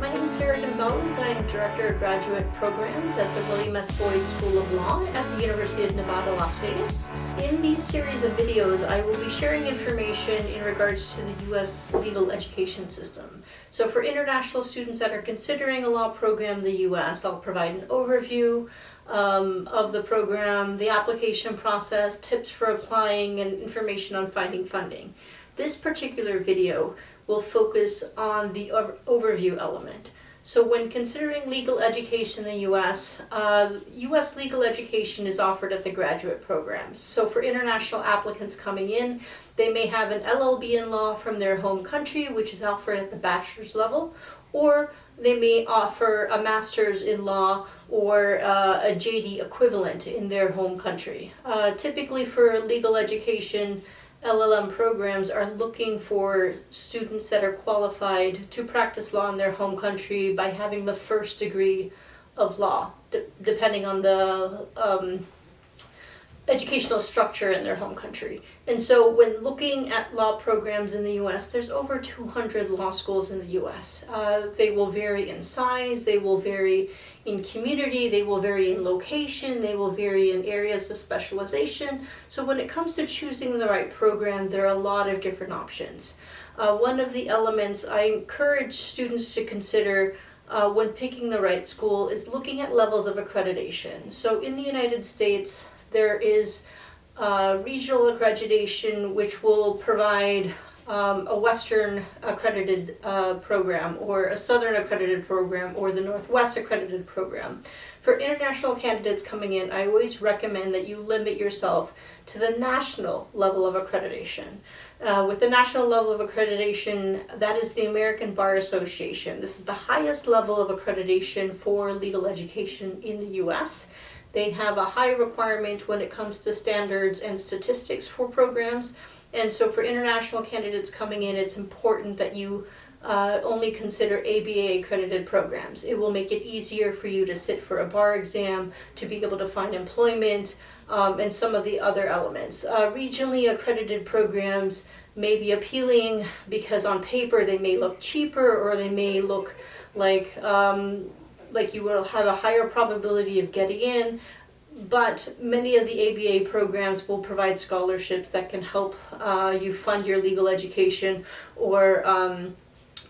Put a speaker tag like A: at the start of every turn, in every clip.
A: My name is Sarah Gonzalez, and I'm Director of Graduate Programs at the William S. Boyd School of Law at the University of Nevada, Las Vegas. In these series of videos, I will be sharing information in regards to the U.S. legal education system. So for international students that are considering a law program in the U.S., I'll provide an overview of the program, the application process, tips for applying, and information on finding funding. This particular video will focus on the overview element. So when considering legal education in the U.S., U.S. legal education is offered at the graduate programs. So for international applicants coming in, they may have an LL.B. in law from their home country, which is offered at the bachelor's level, or they may offer a master's in law or a JD equivalent in their home country. Typically for legal education, LLM programs are looking for students that are qualified to practice law in their home country by having the first degree of law, depending on the educational structure in their home country. And so when looking at law programs in the U.S., there's over 200 law schools in the U.S. They will vary in size, they will vary in community, they will vary in location, they will vary in areas of specialization. So when it comes to choosing the right program, there are a lot of different options. One of the elements I encourage students to consider when picking the right school is looking at levels of accreditation. So in the United States, there is regional accreditation, which will provide a Western accredited program, or a Southern accredited program, or the Northwest accredited program. For international candidates coming in, I always recommend that you limit yourself to the national level of accreditation. With the national level of accreditation, that is the American Bar Association. This is the highest level of accreditation for legal education in the U.S. They have a high requirement when it comes to standards and statistics for programs. And so for international candidates coming in, it's important that you only consider ABA accredited programs. It will make it easier for you to sit for a bar exam, to be able to find employment, and some of the other elements. Regionally accredited programs may be appealing because on paper they may look cheaper, or they may look like you will have a higher probability of getting in, but many of the ABA programs will provide scholarships that can help you fund your legal education, or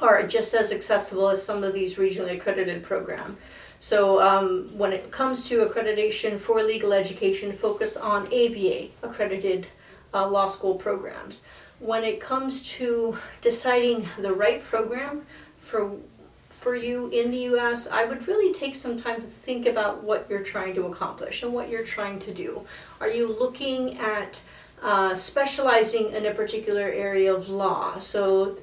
A: are just as accessible as some of these regionally accredited programs. So when it comes to accreditation for legal education, focus on ABA accredited law school programs. When it comes to deciding the right program for you in the U.S., I would really take some time to think about what you're trying to accomplish and what you're trying to do. Are you looking at specializing in a particular area of law? So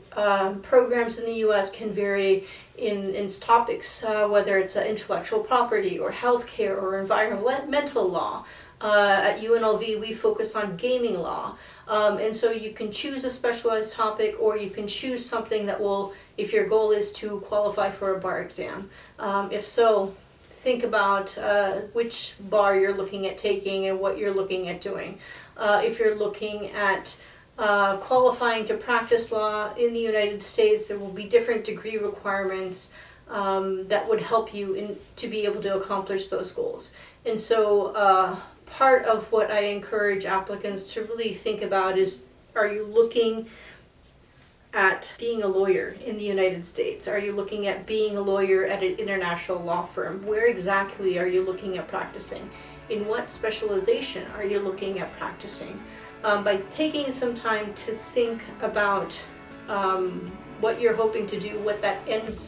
A: programs in the U.S. can vary in topics, whether it's intellectual property or healthcare or environmental law. At UNLV, we focus on gaming law. And so you can choose a specialized topic, or you can choose something that will, if your goal is to qualify for a bar exam. If so, think about which bar you're looking at taking and what you're looking at doing. If you're looking at qualifying to practice law in the United States, there will be different degree requirements that would help you to be able to accomplish those goals. And so part of what I encourage applicants to really think about is, are you looking at being a lawyer in the United States? Are you looking at being a lawyer at an international law firm? Where exactly are you looking at practicing? In what specialization are you looking at practicing? By taking some time to think about what you're hoping to do, what that end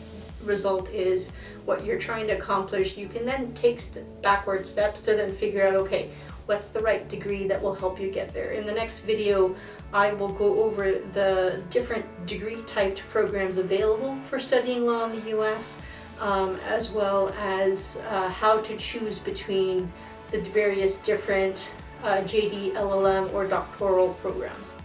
A: result is, what you're trying to accomplish, you can then take backward steps to then figure out, okay, what's the right degree that will help you get there. In the next video, I will go over the different degree typed programs available for studying law in the U.S., as well as how to choose between the various different JD, LLM, or doctoral programs.